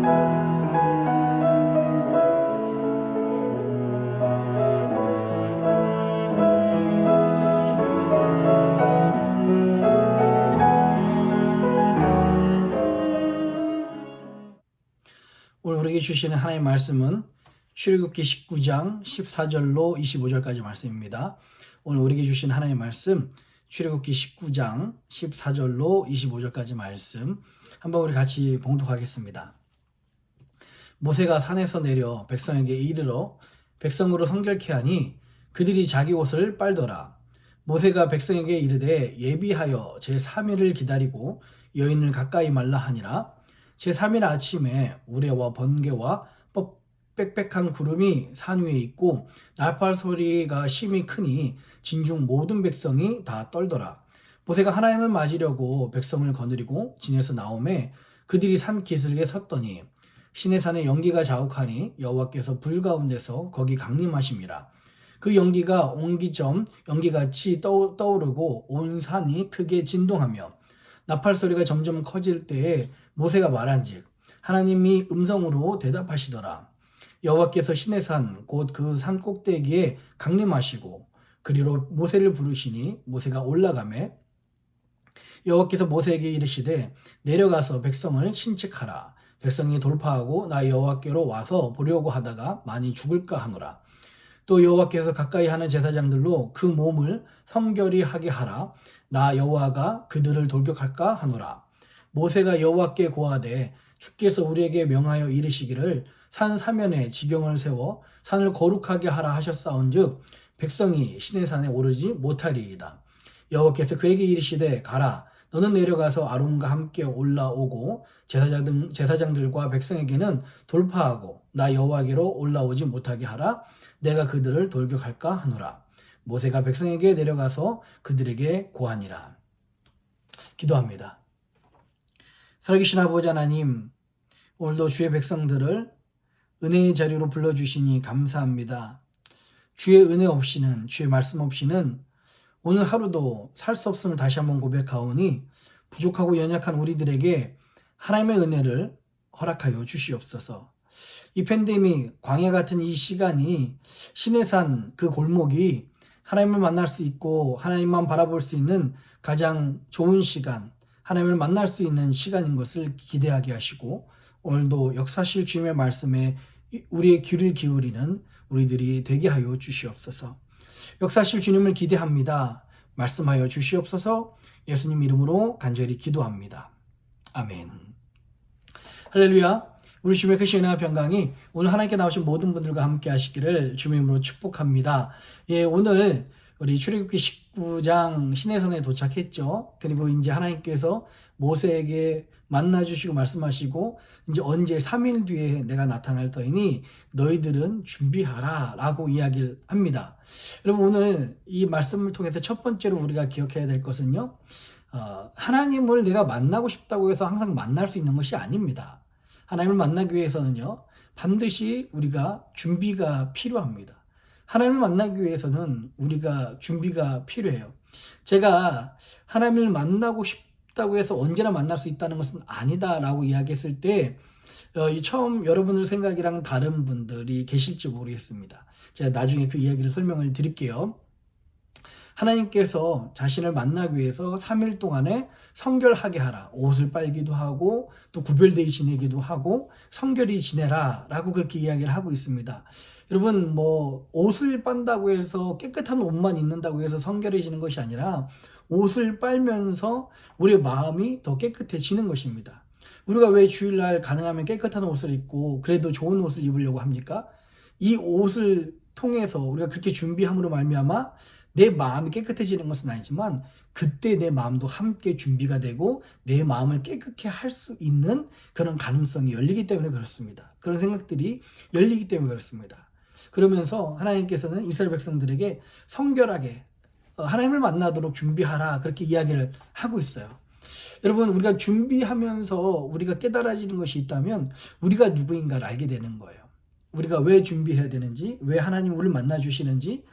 오늘 우리에게 주시는 하나님의 말씀은 출애굽기 19장 14절로 25절까지 말씀입니다. 오늘 우리에게 주신 하나님의 말씀 출애굽기 19장 14절로 25절까지 말씀 한번 우리 같이 봉독하겠습니다. 모세가 산에서 내려 백성에게 이르러 백성으로 성결케 하니 그들이 자기 옷을 빨더라. 모세가 백성에게 이르되 예비하여 제3일을 기다리고 여인을 가까이 말라 하니라. 제3일 아침에 우레와 번개와 빽빽한 구름이 산 위에 있고 나팔 소리가 심히 크니 진중 모든 백성이 다 떨더라. 모세가 하나님을 맞으려고 백성을 거느리고 진에서 나오매 그들이 산 기슭에 섰더니 시내산에 연기가 자욱하니 여호와께서 불 가운데서 거기 강림하심이라. 그 연기가 옹기점 연기같이 떠오르고 온 산이 크게 진동하며 나팔 소리가 점점 커질 때에 모세가 말한즉 하나님이 음성으로 대답하시더라. 여호와께서 시내산 곧 그 산 꼭대기에 강림하시고 그리로 모세를 부르시니 모세가 올라가매 여호와께서 모세에게 이르시되 내려가서 백성을 신책하라. 백성이 돌파하고 나 여호와께로 와서 보려고 하다가 많이 죽을까 하노라. 또 여호와께서 가까이 하는 제사장들로 그 몸을 성결히 하게 하라. 나 여호와가 그들을 돌격할까 하노라. 모세가 여호와께 고하되 주께서 우리에게 명하여 이르시기를 산 사면에 지경을 세워 산을 거룩하게 하라 하셨사온즉 백성이 시내산에 오르지 못하리이다. 여호와께서 그에게 이르시되 가라. 너는 내려가서 아론과 함께 올라오고 제사장들과 백성에게는 돌파하고 나 여호와께로 올라오지 못하게 하라. 내가 그들을 돌격할까 하노라. 모세가 백성에게 내려가서 그들에게 고하니라. 기도합니다. 살아계신 아버지 하나님, 오늘도 주의 백성들을 은혜의 자리로 불러주시니 감사합니다. 주의 은혜 없이는, 주의 말씀 없이는 오늘 하루도 살 수 없음을 다시 한번 고백하오니 부족하고 연약한 우리들에게 하나님의 은혜를 허락하여 주시옵소서. 이 팬데믹, 광야 같은 이 시간이 시내산 그 골목이 하나님을 만날 수 있고 하나님만 바라볼 수 있는 가장 좋은 시간, 하나님을 만날 수 있는 시간인 것을 기대하게 하시고 오늘도 역사실 주님의 말씀에 우리의 귀를 기울이는 우리들이 되게 하여 주시옵소서. 역사실 주님을 기대합니다. 말씀하여 주시옵소서. 예수님 이름으로 간절히 기도합니다. 아멘. 할렐루야. 우리 주님의 크신 은혜와 평강이 오늘 하나님께 나오신 모든 분들과 함께 하시기를 주님의 이름으로 축복합니다. 오늘 우리 출애굽기 19장 시내산에 도착했죠. 그리고 이제 하나님께서 모세에게 만나주시고 말씀하시고 이제 언제 3일 뒤에 내가 나타날 터이니 너희들은 준비하라 라고 이야기를 합니다. 여러분 오늘 이 말씀을 통해서 첫 번째로 우리가 기억해야 될 것은요. 하나님을 내가 만나고 싶다고 해서 항상 만날 수 있는 것이 아닙니다. 하나님을 만나기 위해서는요. 반드시 우리가 준비가 필요합니다. 하나님을 만나기 위해서는 우리가 준비가 필요해요. 제가 하나님을 만나고 싶다고 해서 언제나 만날 수 있다는 것은 아니다라고 이야기했을 때 처음 여러분들 생각이랑 다른 분들이 계실지 모르겠습니다. 제가 나중에 그 이야기를 설명을 드릴게요. 하나님께서 자신을 만나기 위해서 3일 동안에 성결하게 하라. 옷을 빨기도 하고 또 구별되이 지내기도 하고 성결히 지내라 라고 그렇게 이야기를 하고 있습니다. 여러분 옷을 빤다고 해서 깨끗한 옷만 입는다고 해서 성결해지는 것이 아니라 옷을 빨면서 우리의 마음이 더 깨끗해지는 것입니다. 우리가 왜 주일날 가능하면 깨끗한 옷을 입고 그래도 좋은 옷을 입으려고 합니까? 이 옷을 통해서 우리가 그렇게 준비함으로 말미암아 내 마음이 깨끗해지는 것은 아니지만 그때 내 마음도 함께 준비가 되고 내 마음을 깨끗게 할 수 있는 그런 가능성이 열리기 때문에 그렇습니다. 그런 생각들이 열리기 때문에 그렇습니다. 그러면서 하나님께서는 이스라엘 백성들에게 성결하게 하나님을 만나도록 준비하라 그렇게 이야기를 하고 있어요. 여러분 우리가 준비하면서 우리가 깨달아지는 것이 있다면 우리가 누구인가를 알게 되는 거예요. 우리가 왜 준비해야 되는지, 왜 하나님 우리를 만나 주시는지,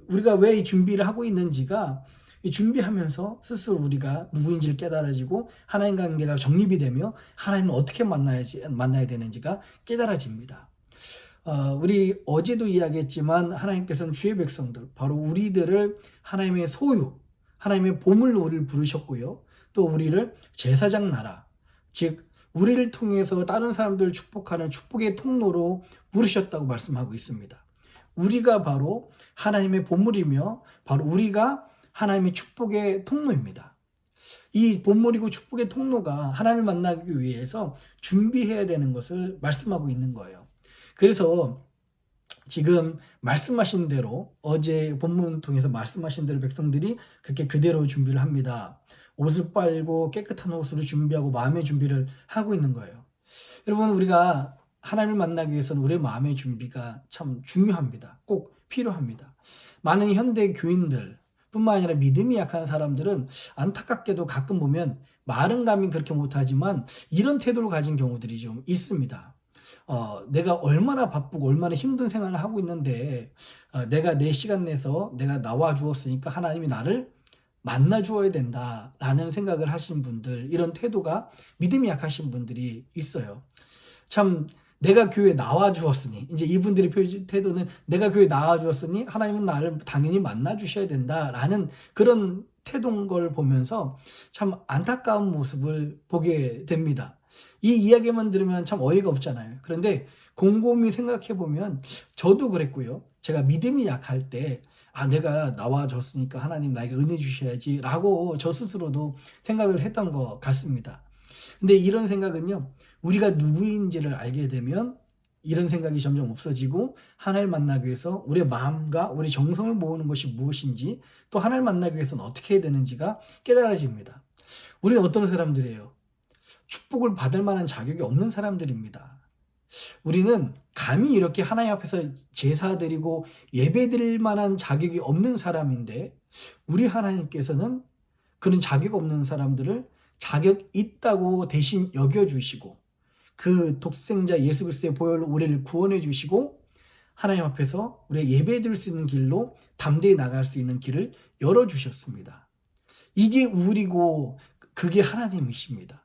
우리가 왜 이 준비를 하고 있는지가 이 준비하면서 스스로 우리가 누구인지를 깨달아지고 하나님 관계가 정립이 되며 하나님을 어떻게 만나야 되는지가 깨달아집니다. 우리 어제도 이야기했지만 하나님께서는 주의 백성들, 바로 우리들을 하나님의 소유, 하나님의 보물로 우리를 부르셨고요. 또 우리를 제사장 나라, 즉 우리를 통해서 다른 사람들을 축복하는 축복의 통로로 부르셨다고 말씀하고 있습니다. 우리가 바로 하나님의 보물이며 바로 우리가 하나님의 축복의 통로입니다. 이 보물이고 축복의 통로가 하나님을 만나기 위해서 준비해야 되는 것을 말씀하고 있는 거예요. 그래서 지금 말씀하신 대로 어제 본문 통해서 말씀하신 대로 백성들이 그렇게 그대로 준비를 합니다. 옷을 빨고 깨끗한 옷으로 준비하고 마음의 준비를 하고 있는 거예요. 여러분, 우리가 하나님을 만나기 위해서는 우리의 마음의 준비가 참 중요합니다. 꼭 필요합니다. 많은 현대 교인들 뿐만 아니라 믿음이 약한 사람들은 안타깝게도 가끔 보면 말은 감히 그렇게 못하지만 이런 태도를 가진 경우들이 좀 있습니다. 내가 얼마나 바쁘고 얼마나 힘든 생활을 하고 있는데 내가 내 시간 내서 내가 나와 주었으니까 하나님이 나를 만나 주어야 된다라는 생각을 하신 분들, 이런 태도가 믿음이 약하신 분들이 있어요. 참, 내가 교회에 나와 주었으니, 이제 이분들의 태도는 내가 교회에 나와 주었으니 하나님은 나를 당연히 만나 주셔야 된다라는 그런 태도인 걸 보면서 참 안타까운 모습을 보게 됩니다. 이 이야기만 들으면 참 어이가 없잖아요. 그런데 곰곰이 생각해 보면 저도 그랬고요. 제가 믿음이 약할 때 내가 나와줬으니까 하나님 나에게 은혜 주셔야지 라고 저 스스로도 생각을 했던 것 같습니다. 근데 이런 생각은요, 우리가 누구인지를 알게 되면 이런 생각이 점점 없어지고 하나님을 만나기 위해서 우리의 마음과 우리 정성을 모으는 것이 무엇인지, 또 하나님을 만나기 위해서는 어떻게 해야 되는지가 깨달아집니다. 우리는 어떤 사람들이에요? 축복을 받을 만한 자격이 없는 사람들입니다. 우리는 감히 이렇게 하나님 앞에서 제사 드리고 예배 드릴 만한 자격이 없는 사람인데, 우리 하나님께서는 그런 자격 없는 사람들을 자격 있다고 대신 여겨주시고 그 독생자 예수 그리스도의 보혈로 우리를 구원해 주시고 하나님 앞에서 우리가 예배 드릴 수 있는 길로 담대히 나갈 수 있는 길을 열어주셨습니다. 이게 우리고 그게 하나님이십니다.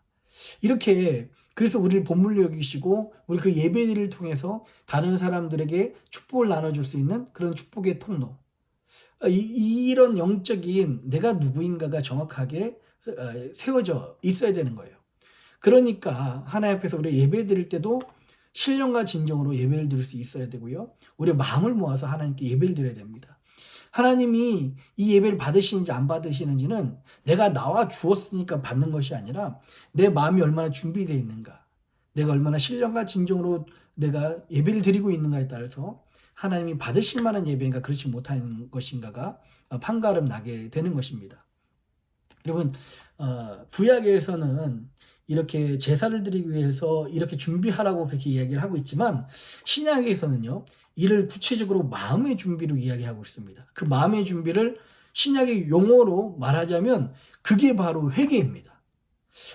이렇게 그래서 우리를 보물로 여기시고 우리 그 예배를 통해서 다른 사람들에게 축복을 나눠줄 수 있는 그런 축복의 통로, 이런 영적인 내가 누구인가가 정확하게 세워져 있어야 되는 거예요. 그러니까 하나님 앞에서 우리 예배 드릴 때도 신령과 진정으로 예배를 드릴 수 있어야 되고요. 우리의 마음을 모아서 하나님께 예배를 드려야 됩니다. 하나님이 이 예배를 받으시는지 안 받으시는지는 내가 나와 주었으니까 받는 것이 아니라 내 마음이 얼마나 준비되어 있는가, 내가 얼마나 신령과 진정으로 내가 예배를 드리고 있는가에 따라서 하나님이 받으실 만한 예배인가 그렇지 못한 것인가가 판가름 나게 되는 것입니다. 여러분, 구약에서는 이렇게 제사를 드리기 위해서 이렇게 준비하라고 그렇게 이야기를 하고 있지만 신약에서는요, 이를 구체적으로 마음의 준비로 이야기하고 있습니다. 그 마음의 준비를 신약의 용어로 말하자면 그게 바로 회개입니다.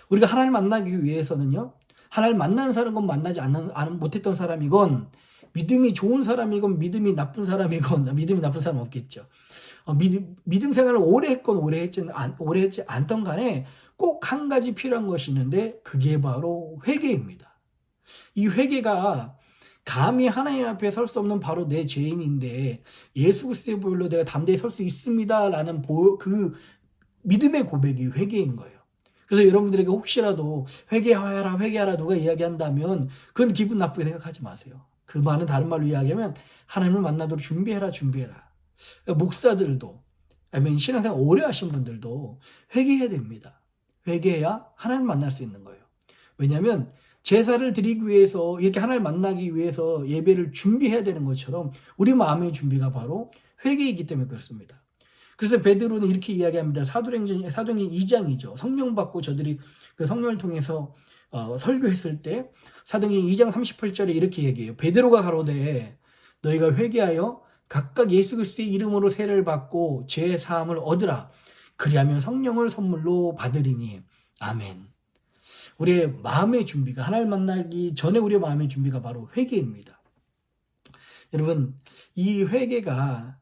우리가 하나님 만나기 위해서는요, 하나님 만나는 사람건 만나지 못했던 사람이건, 믿음이 좋은 사람이건 믿음이 나쁜 사람이건, 믿음이 나쁜 사람 없겠죠. 믿음 생활을 오래 했건 오래 했지 않던 간에 꼭 한 가지 필요한 것이 있는데 그게 바로 회개입니다. 이 회개가 감히 하나님 앞에 설 수 없는 바로 내 죄인인데 예수 그리스도의 보혈로 내가 담대히 설 수 있습니다라는 그 믿음의 고백이 회개인 거예요. 그래서 여러분들에게 혹시라도 회개하라 누가 이야기한다면 그건 기분 나쁘게 생각하지 마세요. 그 말은 다른 말로 이야기하면 하나님을 만나도록 준비해라. 목사들도 아니면 신앙생활 오래 하신 분들도 회개해야 됩니다. 회개해야 하나님을 만날 수 있는 거예요. 왜냐하면 제사를 드리기 위해서 이렇게 하나님을 만나기 위해서 예배를 준비해야 되는 것처럼 우리 마음의 준비가 바로 회개이기 때문에 그렇습니다. 그래서 베드로는 이렇게 이야기합니다. 사도행전 2장이죠. 성령 받고 저들이 그 성령을 통해서 설교했을 때 사도행전 2장 38절에 이렇게 얘기해요. 베드로가 가로되 너희가 회개하여 각각 예수 그리스도의 이름으로 세례를 받고 죄 사함을 얻으라. 그리하면 성령을 선물로 받으리니. 아멘. 우리의 마음의 준비가, 하나님을 만나기 전에 우리의 마음의 준비가 바로 회개입니다. 여러분, 이 회개를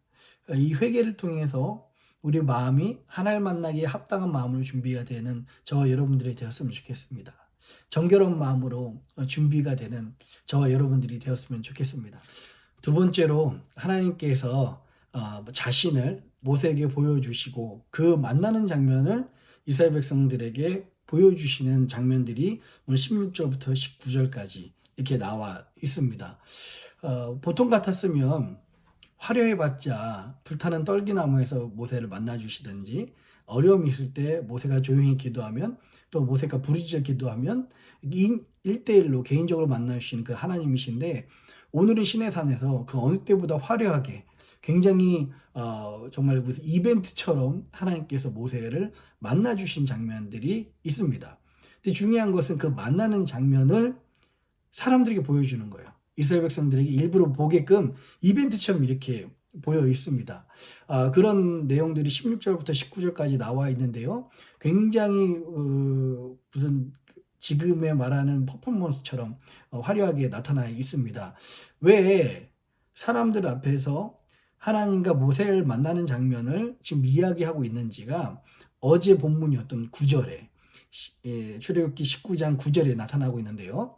통해서 우리 마음이 하나님 만나기에 합당한 마음으로 준비가 되는 저와 여러분들이 되었으면 좋겠습니다. 정결한 마음으로 준비가 되는 저와 여러분들이 되었으면 좋겠습니다. 두 번째로 하나님께서 자신을 모세에게 보여주시고 그 만나는 장면을 이스라엘 백성들에게 보여주시는 장면들이 오늘 16절부터 19절까지 이렇게 나와 있습니다. 보통 같았으면 화려해봤자 불타는 떨기나무에서 모세를 만나주시든지, 어려움이 있을 때 모세가 조용히 기도하면, 또 모세가 부르짖어 기도하면 1대1로 개인적으로 만나주시는 그 하나님이신데, 오늘은 시내산에서 그 어느 때보다 화려하게 굉장히 정말 무슨 이벤트처럼 하나님께서 모세를 만나주신 장면들이 있습니다. 근데 중요한 것은 그 만나는 장면을 사람들에게 보여주는 거예요. 이스라엘 백성들에게 일부러 보게끔 이벤트처럼 이렇게 보여 있습니다. 그런 내용들이 16절부터 19절까지 나와 있는데요. 굉장히 무슨 지금에 말하는 퍼포먼스처럼 화려하게 나타나 있습니다. 왜 사람들 앞에서 하나님과 모세를 만나는 장면을 지금 이야기하고 있는지가 어제 본문이었던 9절에 출애굽기 19장 9절에 나타나고 있는데요.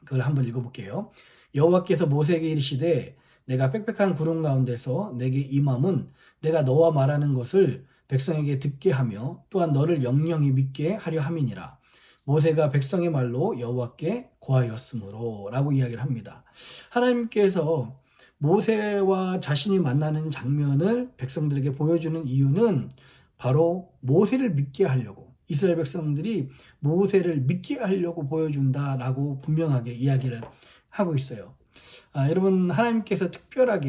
그걸 한번 읽어볼게요. 여호와께서 모세에게 이르시되 내가 빽빽한 구름 가운데서 내게 임함은 내가 너와 말하는 것을 백성에게 듣게 하며 또한 너를 영영히 믿게 하려 함이니라. 모세가 백성의 말로 여호와께 고하였으므로 라고 이야기를 합니다. 하나님께서 모세와 자신이 만나는 장면을 백성들에게 보여주는 이유는 바로 모세를 믿게 하려고, 이스라엘 백성들이 모세를 믿게 하려고 보여준다라고 분명하게 이야기를 하고 있어요. 여러분, 하나님께서 특별한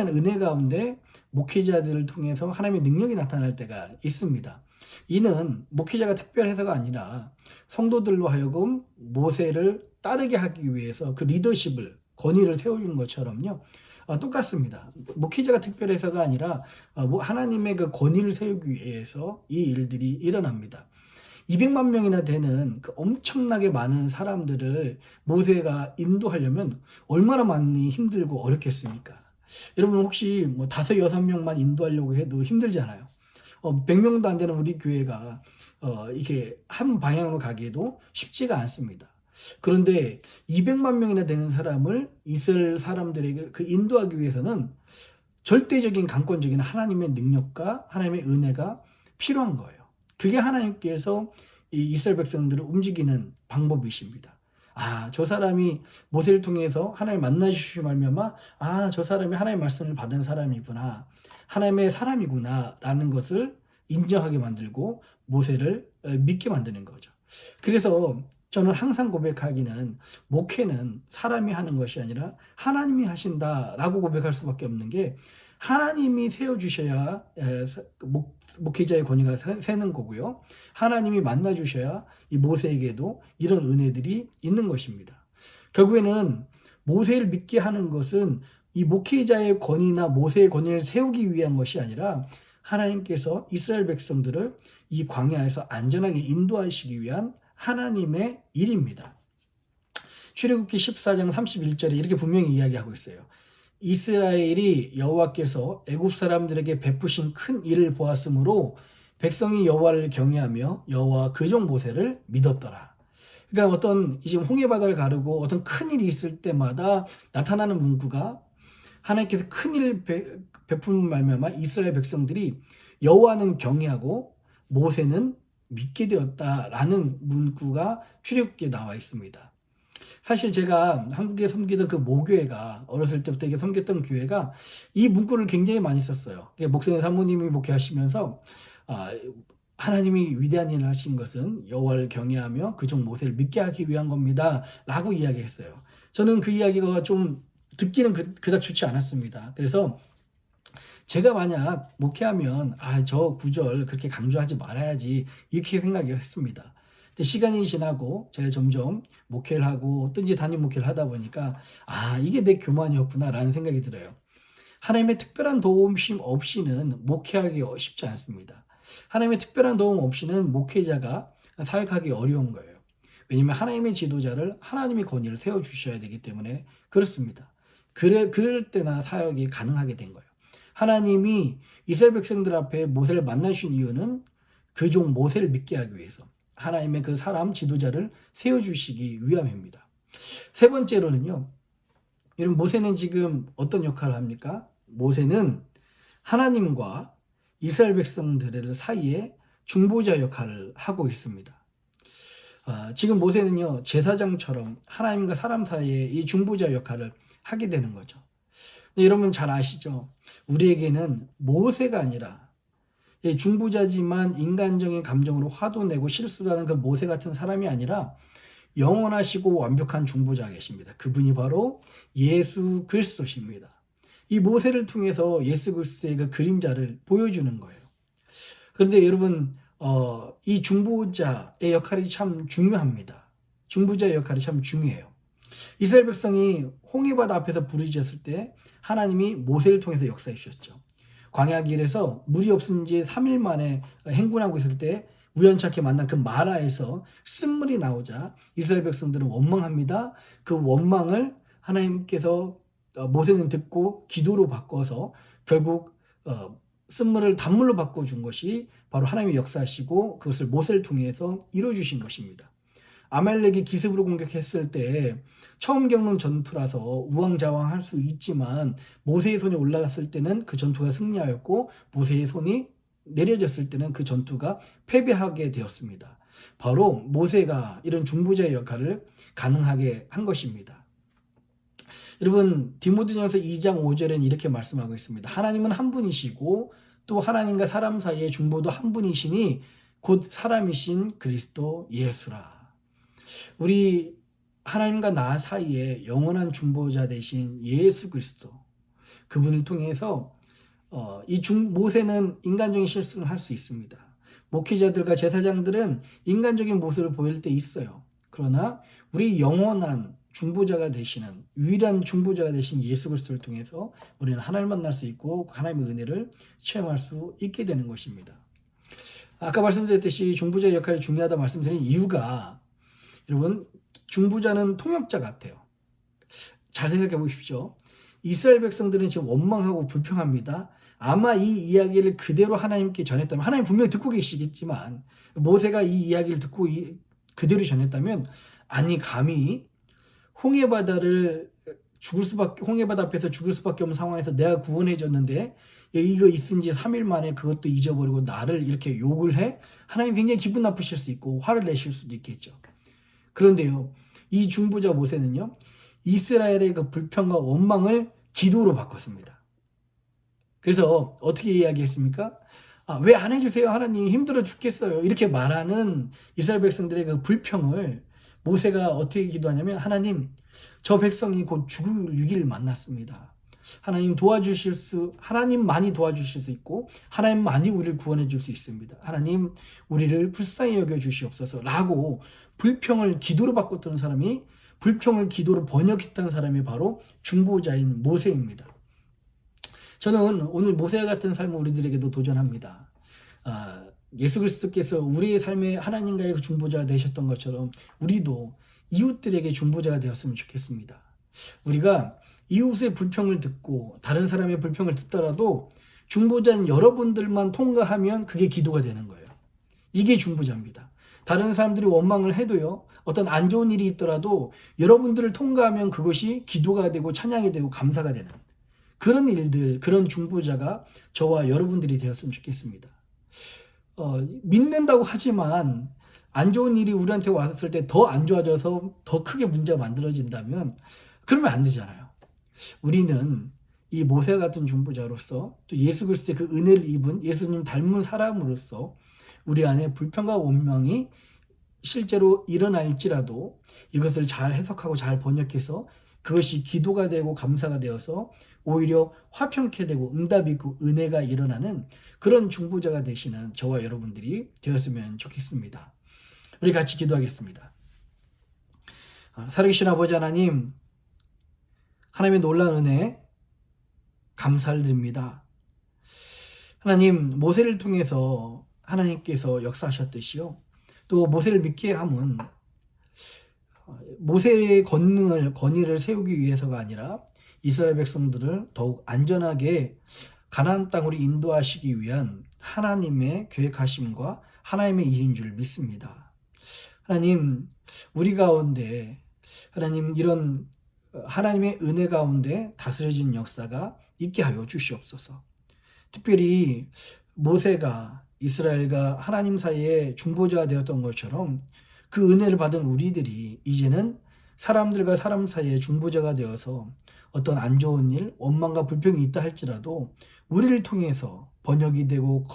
은혜 가운데 목회자들을 통해서 하나님의 능력이 나타날 때가 있습니다. 이는 목회자가 특별해서가 아니라 성도들로 하여금 모세를 따르게 하기 위해서 그 리더십을, 권위를 세워주는 것처럼요. 똑같습니다. 목회자가 특별해서가 아니라 하나님의 그 권위를 세우기 위해서 이 일들이 일어납니다. 200만 명이나 되는 그 엄청나게 많은 사람들을 모세가 인도하려면 얼마나 많이 힘들고 어렵겠습니까? 여러분, 혹시 뭐 5, 6명만 인도하려고 해도 힘들잖아요. 100명도 안 되는 우리 교회가 이게 한 방향으로 가기에도 쉽지가 않습니다. 그런데 200만 명이나 되는 사람을 이스라엘 사람들에게 그 인도하기 위해서는 절대적인 강권적인 하나님의 능력과 하나님의 은혜가 필요한 거예요. 그게 하나님께서 이 이스라엘 백성들을 움직이는 방법이십니다. 저 사람이 모세를 통해서 하나님 만나주시고 말미암아 저 사람이 하나님의 말씀을 받은 사람이구나, 하나님의 사람이구나 라는 것을 인정하게 만들고 모세를 믿게 만드는 거죠. 그래서 저는 항상 고백하기는, 목회는 사람이 하는 것이 아니라 하나님이 하신다라고 고백할 수밖에 없는 게, 하나님이 세워주셔야 목회자의 권위가 세는 거고요. 하나님이 만나주셔야 이 모세에게도 이런 은혜들이 있는 것입니다. 결국에는 모세를 믿게 하는 것은 이 목회자의 권위나 모세의 권위를 세우기 위한 것이 아니라 하나님께서 이스라엘 백성들을 이 광야에서 안전하게 인도하시기 위한 하나님의 일입니다. 출애굽기 14장 31절에 이렇게 분명히 이야기하고 있어요. 이스라엘이 여호와께서 애굽 사람들에게 베푸신 큰 일을 보았으므로 백성이 여호와를 경외하며 여호와 그종 모세를 믿었더라. 그러니까 지금 홍해바다를 가르고 어떤 큰 일이 있을 때마다 나타나는 문구가, 하나님께서 큰 일을 베푼 말미암아 이스라엘 백성들이 여호와는 경외하고 모세는 믿게 되었다라는 문구가 출애굽기에 나와 있습니다. 사실 제가 한국에 섬기던 그 모교회가, 어렸을 때부터 이게 섬겼던 교회가 이 문구를 굉장히 많이 썼어요. 목사님 사모님이 목회하시면서 하나님이 위대한 일을 하신 것은 여호와를 경외하며 그종 모세를 믿게 하기 위한 겁니다 라고 이야기했어요. 저는 그 이야기가 좀 듣기는 그닥 좋지 않았습니다. 그래서 제가 만약 목회하면 저 구절 그렇게 강조하지 말아야지 이렇게 생각했습니다. 근데 시간이 지나고 제가 점점 목회를 하고 어떤지 담임 목회를 하다 보니까 이게 내 교만이었구나 라는 생각이 들어요. 하나님의 특별한 도움심 없이는 목회하기 쉽지 않습니다. 하나님의 특별한 도움 없이는 목회자가 사역하기 어려운 거예요. 왜냐하면 하나님의 지도자를 하나님의 권위를 세워주셔야 되기 때문에 그렇습니다. 그럴 때나 사역이 가능하게 된 거예요. 하나님이 이스라엘 백성들 앞에 모세를 만나신 이유는 그 종 모세를 믿게 하기 위해서 하나님의 그 사람 지도자를 세워주시기 위함입니다. 세 번째로는요, 여러분 모세는 지금 어떤 역할을 합니까? 모세는 하나님과 이스라엘 백성들 사이에 중보자 역할을 하고 있습니다. 지금 모세는요, 제사장처럼 하나님과 사람 사이에 이 중보자 역할을 하게 되는 거죠. 여러분 잘 아시죠? 우리에게는 모세가 아니라 중보자지만 인간적인 감정으로 화도 내고 실수도 하는 그 모세 같은 사람이 아니라 영원하시고 완벽한 중보자가 계십니다. 그분이 바로 예수 그리스도십니다. 이 모세를 통해서 예수 그리스도의 그 그림자를 보여주는 거예요. 그런데 여러분 이 중보자의 역할이 참 중요합니다. 중보자의 역할이 참 중요해요. 이스라엘 백성이 홍해바다 앞에서 부르짖었을 때 하나님이 모세를 통해서 역사해 주셨죠. 광야길에서 물이 없은 지 3일 만에 행군하고 있을 때 우연찮게 만난 그 마라에서 쓴물이 나오자 이스라엘 백성들은 원망합니다. 그 원망을 하나님께서 모세는 듣고 기도로 바꿔서 결국 쓴물을 단물로 바꿔준 것이 바로 하나님의 역사시고 그것을 모세를 통해서 이루어주신 것입니다. 아말렉이 기습으로 공격했을 때 처음 겪는 전투라서 우왕좌왕할 수 있지만 모세의 손이 올라갔을 때는 그 전투가 승리하였고 모세의 손이 내려졌을 때는 그 전투가 패배하게 되었습니다. 바로 모세가 이런 중보자의 역할을 가능하게 한 것입니다. 여러분 디모데전서 2장 5절에는 이렇게 말씀하고 있습니다. 하나님은 한 분이시고 또 하나님과 사람 사이의 중보도 한 분이시니 곧 사람이신 그리스도 예수라. 우리 하나님과 나 사이에 영원한 중보자 되신 예수 그리스도, 그분을 통해서 모세는 인간적인 실수를 할 수 있습니다. 목회자들과 제사장들은 인간적인 모습을 보일 때 있어요. 그러나 우리 영원한 중보자가 되시는 유일한 중보자가 되신 예수 그리스도를 통해서 우리는 하나님을 만날 수 있고 하나님의 은혜를 체험할 수 있게 되는 것입니다. 아까 말씀드렸듯이 중보자의 역할이 중요하다 말씀드린 이유가, 여러분 중보자는 통역자 같아요. 잘 생각해 보십시오. 이스라엘 백성들은 지금 원망하고 불평합니다. 아마 이 이야기를 그대로 하나님께 전했다면, 하나님 분명히 듣고 계시겠지만 모세가 이 이야기를 듣고 그대로 전했다면, 아니 감히 홍해바다 앞에서 죽을 수밖에 없는 상황에서 내가 구원해 줬는데 이거 있은 지 3일 만에 그것도 잊어버리고 나를 이렇게 욕을 해? 하나님 굉장히 기분 나쁘실 수 있고 화를 내실 수도 있겠죠. 그런데요, 이 중보자 모세는요, 이스라엘의 그 불평과 원망을 기도로 바꿨습니다. 그래서 어떻게 이야기했습니까? 왜 안 해주세요? 하나님 힘들어 죽겠어요. 이렇게 말하는 이스라엘 백성들의 그 불평을 모세가 어떻게 기도하냐면, 하나님 저 백성이 곧 죽을 위기를 만났습니다. 하나님만이 도와주실 수 있고 하나님만이 우리를 구원해 줄 수 있습니다. 하나님 우리를 불쌍히 여겨 주시옵소서 라고 불평을 기도로 바꿨던 사람이, 불평을 기도로 번역했던 사람이 바로 중보자인 모세입니다. 저는 오늘 모세와 같은 삶을 우리들에게도 도전합니다. 예수 그리스도께서 우리의 삶에 하나님과의 그 중보자가 되셨던 것처럼 우리도 이웃들에게 중보자가 되었으면 좋겠습니다. 우리가 이웃의 불평을 듣고 다른 사람의 불평을 듣더라도 중보자인 여러분들만 통과하면 그게 기도가 되는 거예요. 이게 중보자입니다. 다른 사람들이 원망을 해도요, 어떤 안 좋은 일이 있더라도 여러분들을 통과하면 그것이 기도가 되고 찬양이 되고 감사가 되는 그런 일들, 그런 중보자가 저와 여러분들이 되었으면 좋겠습니다. 믿는다고 하지만 안 좋은 일이 우리한테 왔을 때 더 안 좋아져서 더 크게 문제가 만들어진다면 그러면 안 되잖아요. 우리는 이 모세 같은 중보자로서 또 예수 그리스도의 그 은혜를 입은 예수님 닮은 사람으로서 우리 안에 불평과 원망이 실제로 일어날지라도 이것을 잘 해석하고 잘 번역해서 그것이 기도가 되고 감사가 되어서 오히려 화평케 되고 응답이 있고 은혜가 일어나는 그런 중보자가 되시는 저와 여러분들이 되었으면 좋겠습니다. 우리 같이 기도하겠습니다. 살아계신 아버지 하나님, 하나님의 놀라운 은혜 감사를 드립니다. 하나님, 모세를 통해서 하나님께서 역사하셨듯이요, 또 모세를 믿게 함은 모세의 권위를 세우기 위해서가 아니라 이스라엘 백성들을 더욱 안전하게 가나안 땅으로 인도하시기 위한 하나님의 계획하심과 하나님의 일인 줄 믿습니다. 하나님, 우리 가운데 하나님 이런 하나님의 은혜 가운데 다스려진 역사가 있게 하여 주시옵소서. 특별히 모세가 이스라엘과 하나님 사이에 중보자가 되었던 것처럼 그 은혜를 받은 우리들이 이제는 사람들과 사람 사이에 중보자가 되어서 어떤 안 좋은 일, 원망과 불평이 있다 할지라도 우리를 통해서 번역이 되고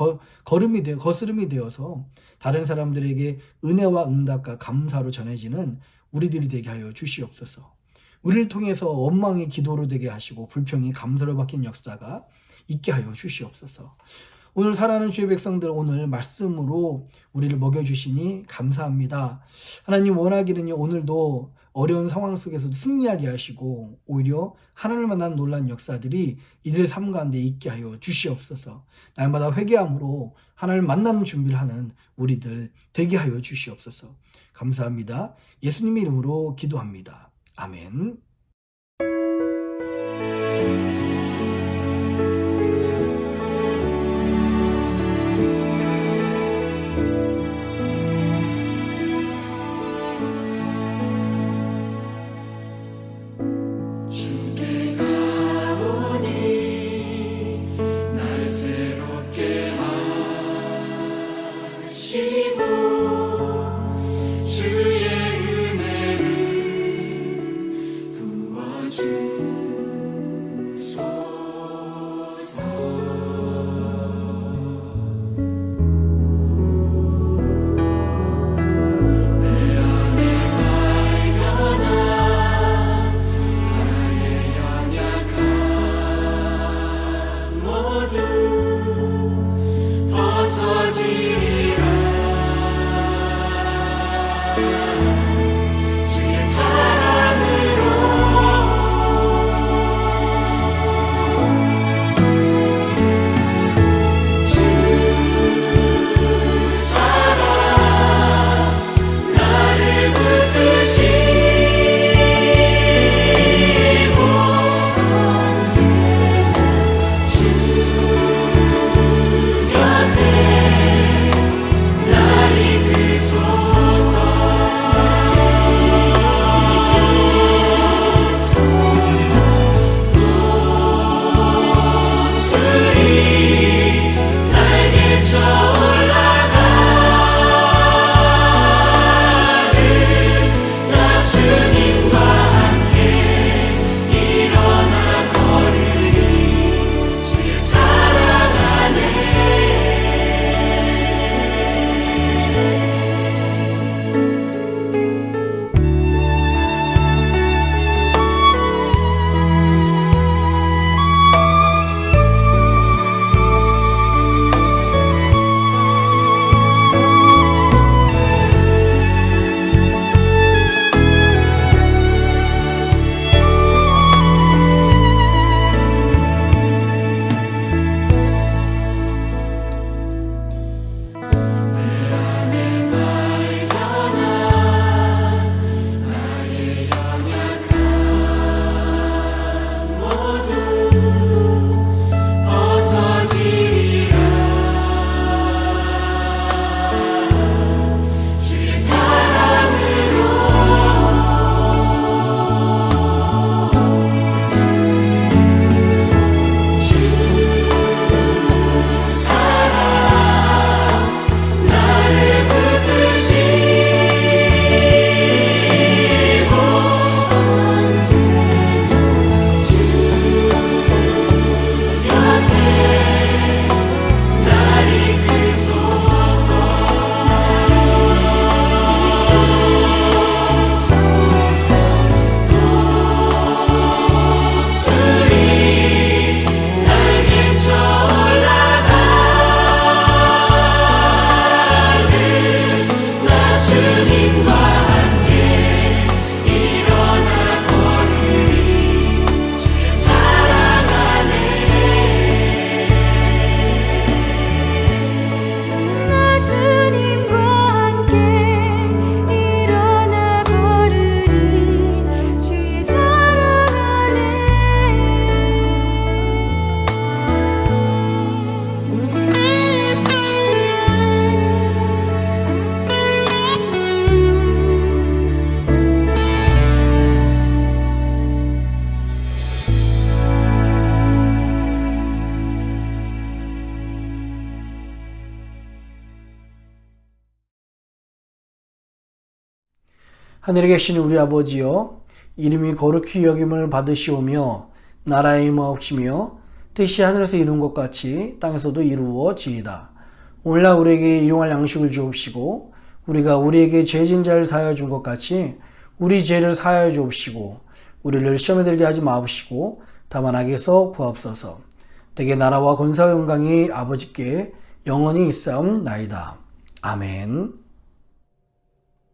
거스름이 되어서 다른 사람들에게 은혜와 응답과 감사로 전해지는 우리들이 되게 하여 주시옵소서. 우리를 통해서 원망이 기도로 되게 하시고 불평이 감사로 바뀐 역사가 있게 하여 주시옵소서. 오늘 사랑하는 주의 백성들, 오늘 말씀으로 우리를 먹여주시니 감사합니다. 하나님, 원하기는요, 오늘도 어려운 상황 속에서도 승리하게 하시고 오히려 하나님을 만난 놀라운 역사들이 이들의 삶 가운데 있게 하여 주시옵소서. 날마다 회개함으로 하나님을 만나는 준비를 하는 우리들 되게 하여 주시옵소서. 감사합니다. 예수님의 이름으로 기도합니다. 아멘. 주의 은혜를 하늘에 계신 우리 아버지여, 이름이 거룩히 여김을 받으시오며 나라의 임하옵시며 뜻이 하늘에서 이룬 것 같이 땅에서도 이루어지이다. 오늘날 우리에게 일용할 양식을 주옵시고 우리가 우리에게 죄진 자를 사하여 준 것 같이 우리 죄를 사하여 주옵시고 우리를 시험에 들게 하지 마옵시고 다만 악에서 구하옵소서. 대개 나라와 권세와 영광이 아버지께 영원히 있사옵나이다. 아멘.